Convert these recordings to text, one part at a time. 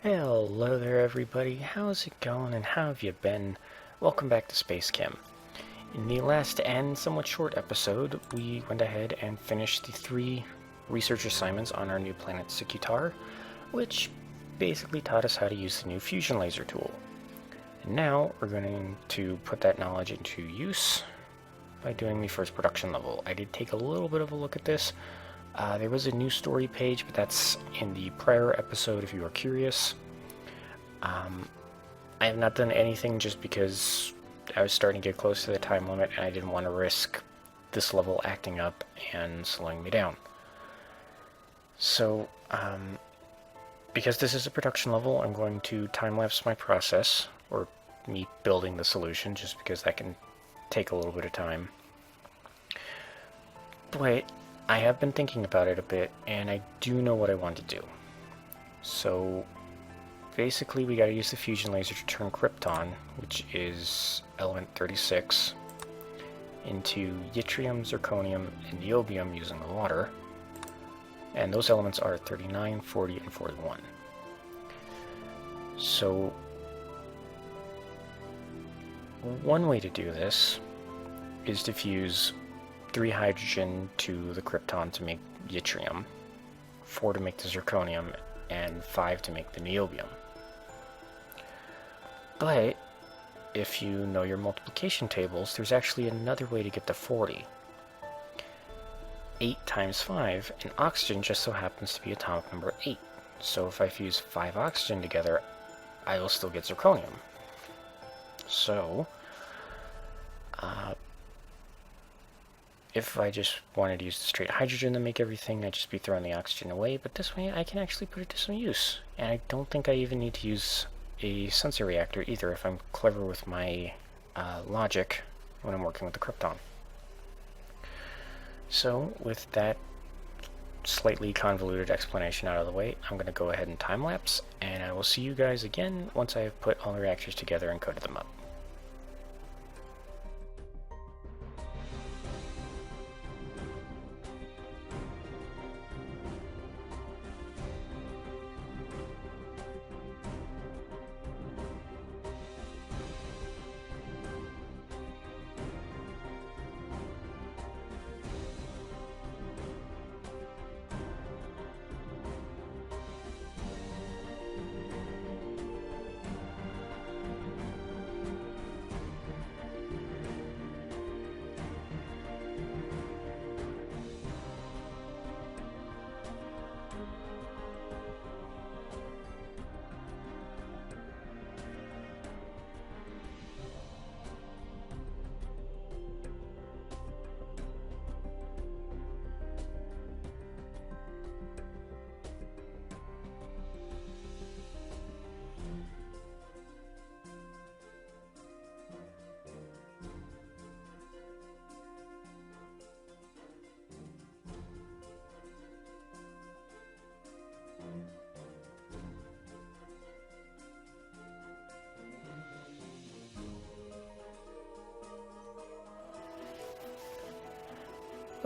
Hello there everybody, how's it going and how have you been? Welcome back to SpaceChem. In the last and somewhat short episode, we went ahead and finished the 3 research assignments on our new planet Sicutar, which basically taught us how to use the new fusion laser tool. And now we're going to put that knowledge into use by doing the first production level. I did take a little bit of a look at this. There was a new story page, but that's in the prior episode if you are curious. I have not done anything just because I was starting to get close to the time limit and I didn't want to risk this level acting up and slowing me down. So, because this is a production level, I'm going to time-lapse my process, or me building the solution, just because that can take a little bit of time. But I have been thinking about it a bit, and I do know what I want to do. So, basically we gotta use the fusion laser to turn krypton, which is element 36, into yttrium, zirconium, and niobium using the water. And those elements are 39, 40, and 41. So, one way to do this is to fuse 3 hydrogen to the krypton to make yttrium, 4 to make the zirconium, and 5 to make the niobium. But if you know your multiplication tables, there's actually another way to get to 40. 8 times 5, and oxygen just so happens to be atomic number 8. So if I fuse 5 oxygen together, I will still get zirconium. So, if I just wanted to use the straight hydrogen to make everything, I'd just be throwing the oxygen away, but this way I can actually put it to some use. And I don't think I even need to use a sensor reactor either if I'm clever with my logic when I'm working with the krypton. So, with that slightly convoluted explanation out of the way, I'm going to go ahead and time-lapse, and I will see you guys again once I have put all the reactors together and coded them up.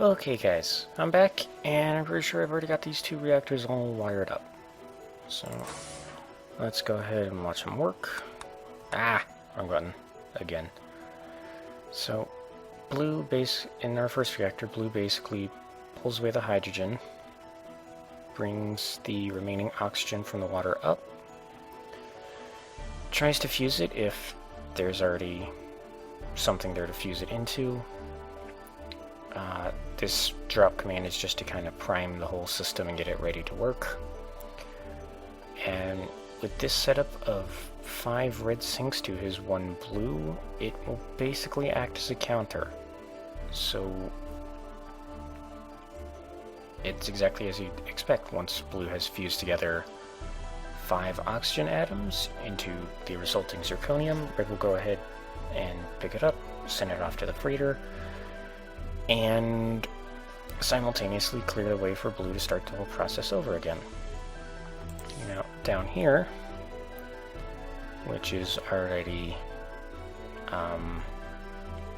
Okay guys, I'm back, and I'm pretty sure I've already got these 2 reactors all wired up. So, let's go ahead and watch them work. Wrong button. Again. So, in our first reactor, blue basically pulls away the hydrogen, brings the remaining oxygen from the water up, tries to fuse it if there's already something there to fuse it into. This drop command is just to kind of prime the whole system and get it ready to work. And with this setup of 5 red sinks to his 1 blue, it will basically act as a counter. So it's exactly as you'd expect. Once blue has fused together 5 oxygen atoms into the resulting zirconium, red will go ahead and pick it up, send it off to the freighter, and simultaneously clear the way for blue to start the whole process over again. Now, down here, which is already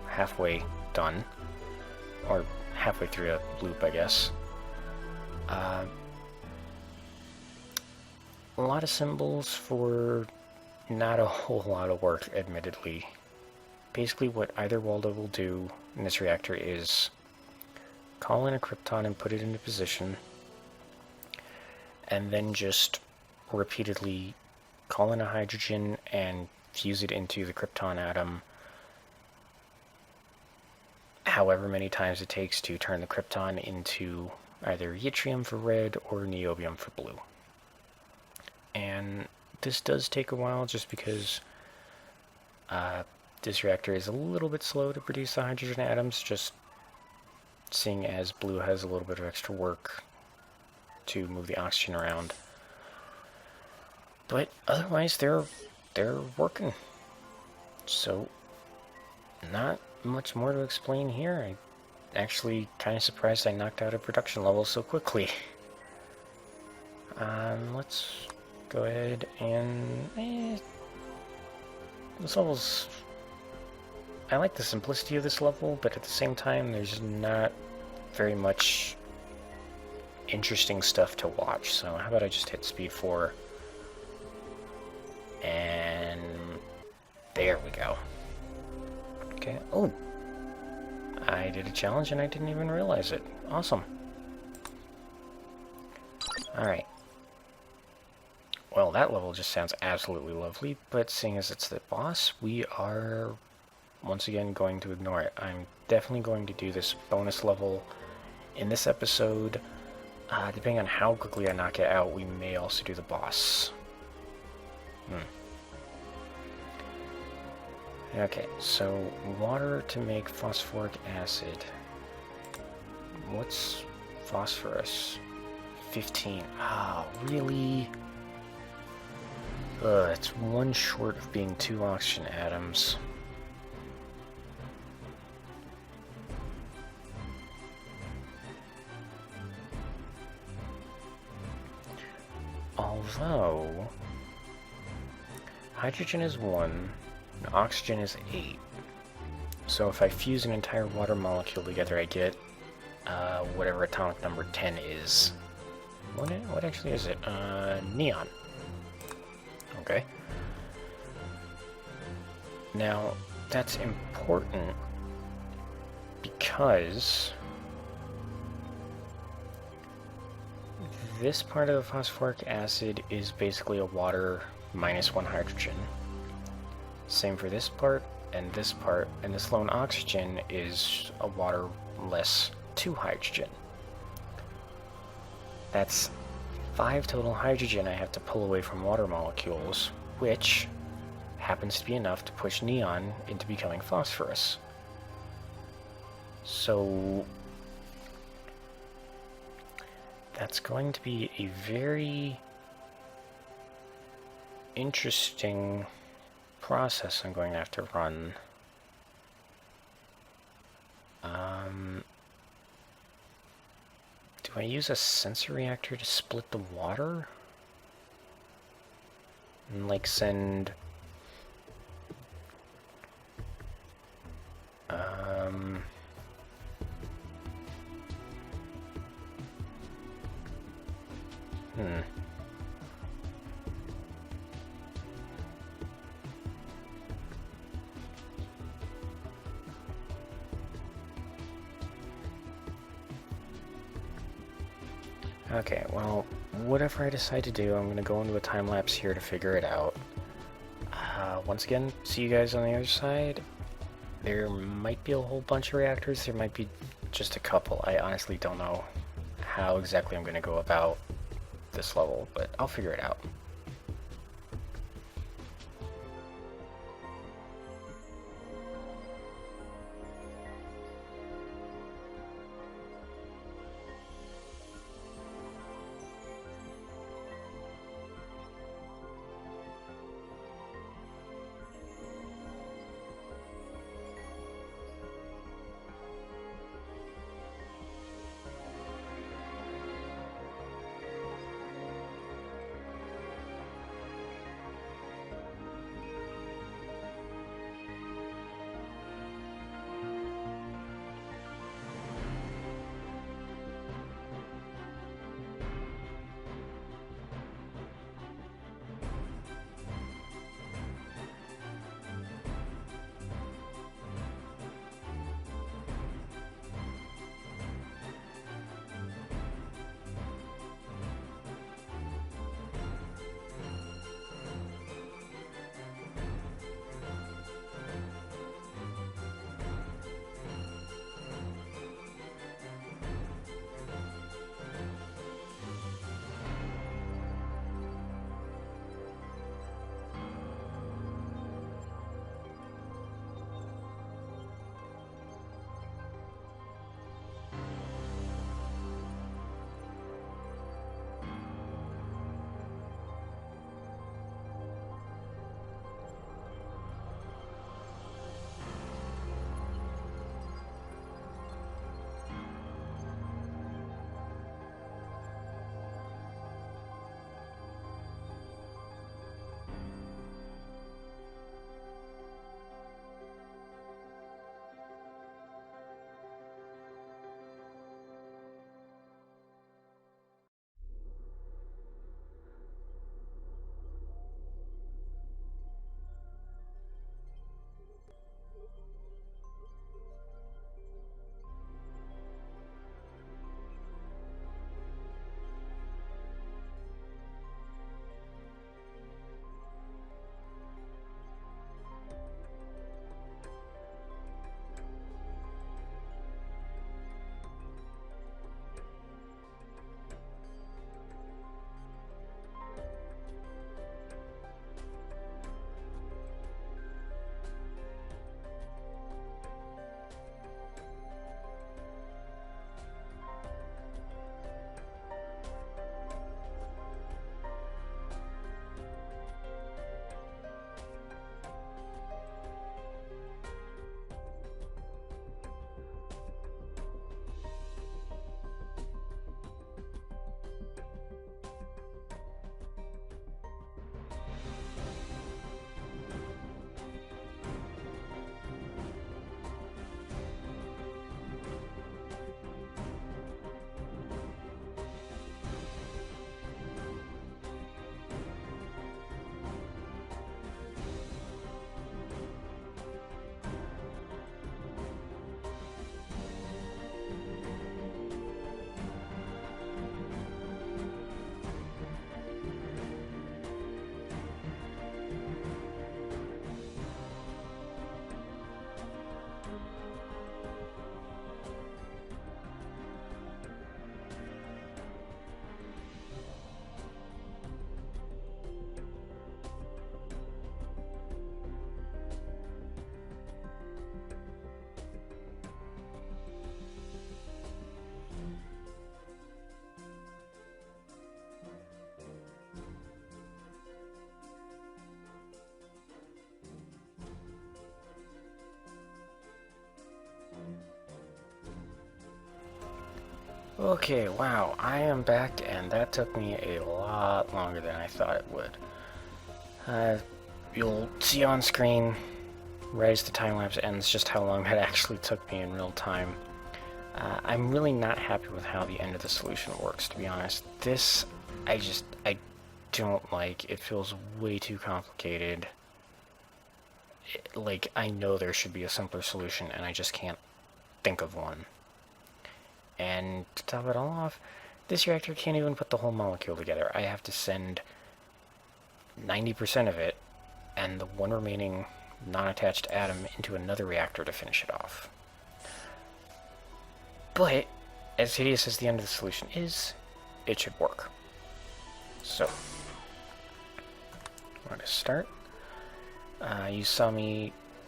halfway done, or halfway through a loop, I guess, a lot of symbols for not a whole lot of work, admittedly. Basically what either Waldo will do in this reactor is call in a krypton and put it into position, and then just repeatedly call in a hydrogen and fuse it into the krypton atom however many times it takes to turn the krypton into either yttrium for red or niobium for blue. And this does take a while just because this reactor is a little bit slow to produce the hydrogen atoms, just seeing as blue has a little bit of extra work to move the oxygen around. But otherwise, they're working. So, not much more to explain here. I'm actually kind of surprised I knocked out a production level so quickly. Let's go ahead and... this level's... I like the simplicity of this level, but at the same time, there's not very much interesting stuff to watch. So how about I just hit speed 4? And there we go. Okay. Oh, I did a challenge and I didn't even realize it. Awesome. Alright. Well, that level just sounds absolutely lovely, but seeing as it's the boss, we are once again going to ignore it. I'm definitely going to do this bonus level in this episode. Depending on how quickly I knock it out, we may also do the boss. Okay, so water to make phosphoric acid. What's phosphorus? 15. Ah, really? It's one short of being 2 oxygen atoms. Although, hydrogen is 1, and oxygen is 8. So if I fuse an entire water molecule together, I get whatever atomic number 10 is. What actually is it? Neon. Okay. Now, that's important because this part of the phosphoric acid is basically a water minus 1 hydrogen. Same for this part, and this lone oxygen is a water less 2 hydrogen. That's 5 total hydrogen I have to pull away from water molecules, which happens to be enough to push neon into becoming phosphorus. So that's going to be a very interesting process I'm going to have to run. Do I use a sensor reactor to split the water? And like send... Okay, well, whatever I decide to do, I'm going to go into a time-lapse here to figure it out. Once again, see you guys on the other side. There might be a whole bunch of reactors, there might be just a couple. I honestly don't know how exactly I'm going to go about this level, but I'll figure it out. Okay, wow, I am back, and that took me a lot longer than I thought it would. You'll see on screen, right as the time-lapse ends, just how long that actually took me in real time. I'm really not happy with how the end of the solution works, to be honest. This, I don't like. It feels way too complicated. Like, I know there should be a simpler solution, and I just can't think of one. And to top it all off, this reactor can't even put the whole molecule together. I have to send 90% of it and the one remaining non-attached atom into another reactor to finish it off. But, as hideous as the end of the solution is, it should work. So, I'm going to start. You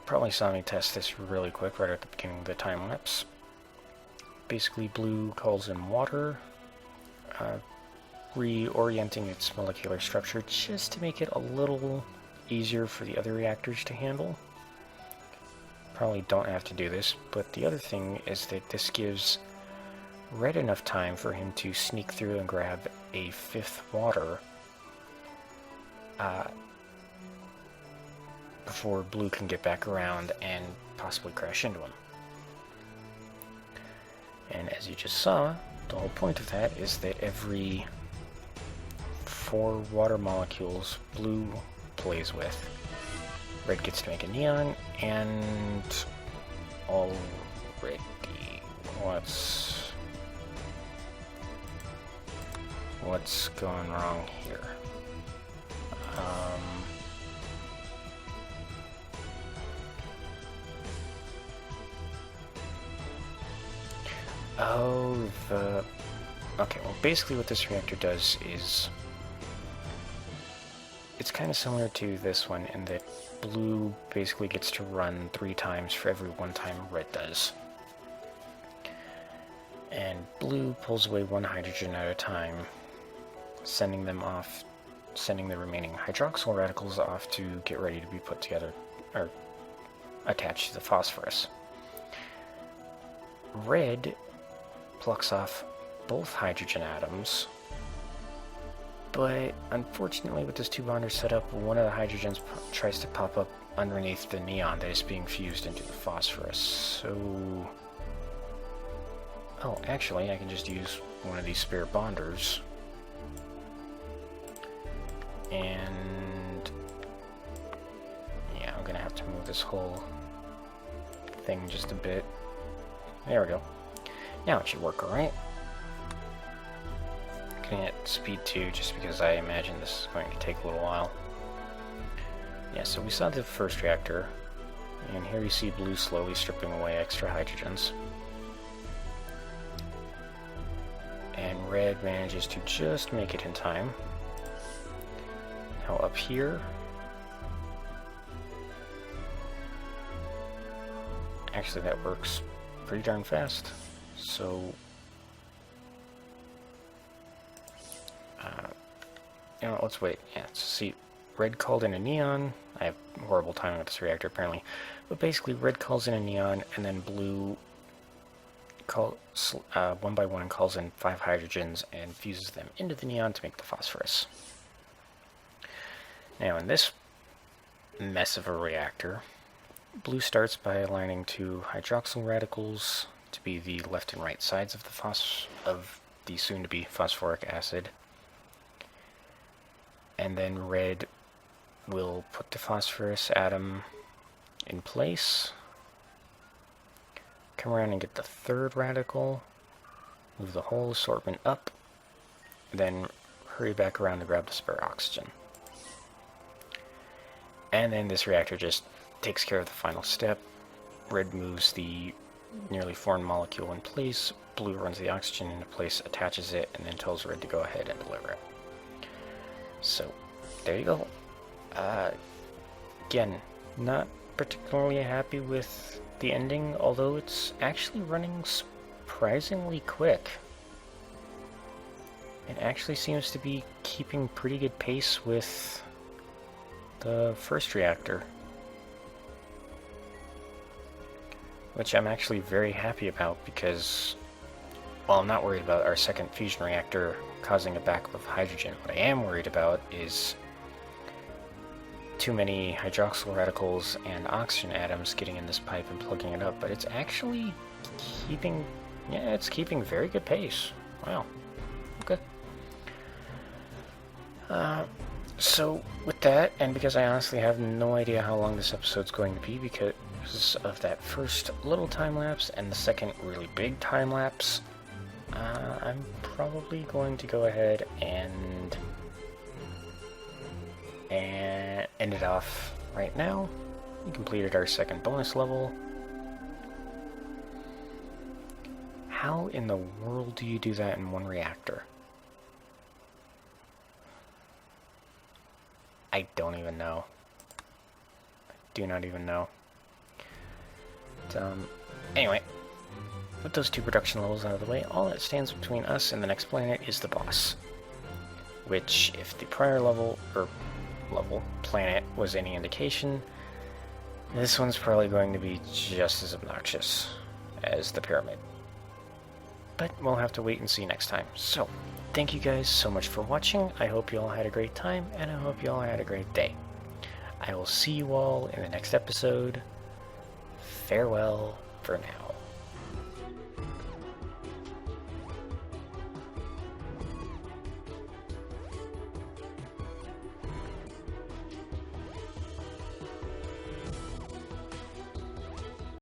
probably saw me test this really quick right at the beginning of the time lapse. Basically, blue calls in water, reorienting its molecular structure just to make it a little easier for the other reactors to handle. Probably don't have to do this, but the other thing is that this gives red enough time for him to sneak through and grab a fifth water before blue can get back around and possibly crash into him. And as you just saw, the whole point of that is that every 4 water molecules blue plays with, red gets to make a neon, and already, what's going wrong here? Okay, well, basically what this reactor does is it's kind of similar to this one in that blue basically gets to run 3 times for every 1 time red does. And blue pulls away 1 hydrogen at a time, sending the remaining hydroxyl radicals off to get ready to be put together, or attached to the phosphorus. Red plucks off both hydrogen atoms, but unfortunately with this 2-bonder setup, one of the hydrogens tries to pop up underneath the neon that is being fused into the phosphorus, so... Oh, actually, I can just use one of these spare bonders. And... yeah, I'm gonna have to move this whole thing just a bit. There we go. Now it should work alright. Getting at speed 2 just because I imagine this is going to take a little while. Yeah, so we saw the first reactor, and here you see blue slowly stripping away extra hydrogens. And red manages to just make it in time. Now up here, actually that works pretty darn fast. So, you know, let's wait. Yeah, see, red called in a neon. I have horrible timing with this reactor, apparently. But basically, red calls in a neon, and then blue one by one calls in 5 hydrogens and fuses them into the neon to make the phosphorus. Now, in this mess of a reactor, blue starts by aligning 2 hydroxyl radicals to be the left and right sides of the soon-to-be phosphoric acid. And then red will put the phosphorus atom in place, come around and get the 3rd radical, move the whole assortment up, then hurry back around to grab the spare oxygen. And then this reactor just takes care of the final step. Red moves the nearly foreign molecule in place, blue runs the oxygen into place, attaches it, and then tells red to go ahead and deliver it. So, there you go. Again, not particularly happy with the ending, although it's actually running surprisingly quick. It actually seems to be keeping pretty good pace with the first reactor, which I'm actually very happy about, because Well, I'm not worried about our second fusion reactor causing a backup of hydrogen. What I am worried about is too many hydroxyl radicals and oxygen atoms getting in this pipe and plugging it up, but it's actually keeping, yeah, it's keeping very good pace. Wow. Okay. So with that, and because I honestly have no idea how long this episode's going to be because of that first little time lapse and the second really big time lapse, I'm probably going to go ahead and end it off right now. We completed our second bonus level. How in the world do you do that in one reactor? I don't even know. I do not even know. But, anyway, with those two production levels out of the way, all that stands between us and the next planet is the boss. Which, if the prior level planet was any indication, this one's probably going to be just as obnoxious as the pyramid. But we'll have to wait and see next time. So, thank you guys so much for watching. I hope you all had a great time, and I hope you all had a great day. I will see you all in the next episode. Farewell for now.